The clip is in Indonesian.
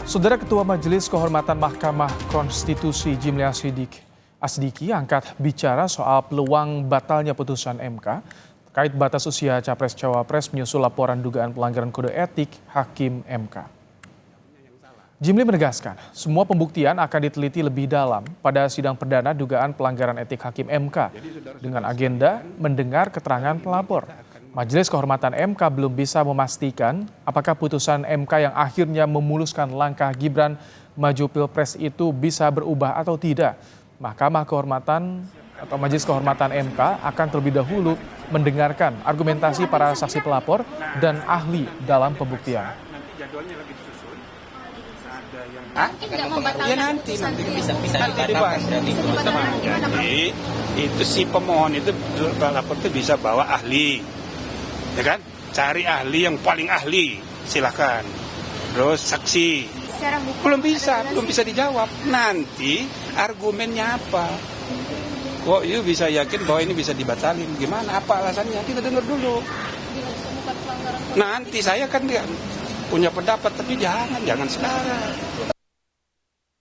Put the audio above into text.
Saudara Ketua Majelis Kehormatan Mahkamah Konstitusi Jimli Asdiki angkat bicara soal peluang batalnya putusan MK terkait batas usia Capres-Cawapres menyusul laporan dugaan pelanggaran kode etik Hakim MK. Jimli menegaskan, semua pembuktian akan diteliti lebih dalam pada sidang perdana dugaan pelanggaran etik Hakim MK dengan agenda mendengar keterangan pelapor. Majelis Kehormatan MK belum bisa memastikan apakah putusan MK yang akhirnya memuluskan langkah Gibran maju Pilpres itu bisa berubah atau tidak. Mahkamah Kehormatan atau Majelis Kehormatan MK akan terlebih dahulu mendengarkan argumentasi para saksi pelapor dan ahli dalam pembuktian. Ya nanti bisa dibahas. Jadi itu si pemohon itu pelapor itu bisa bawa ahli, ya kan? Cari ahli yang paling ahli, silakan. Terus saksi belum bisa dijawab. Nanti argumennya apa? Kok you bisa yakin bahwa ini bisa dibatalin? Gimana? Apa alasannya? Kita dengar dulu. Nanti saya kan punya pendapat, tapi jangan sekarang.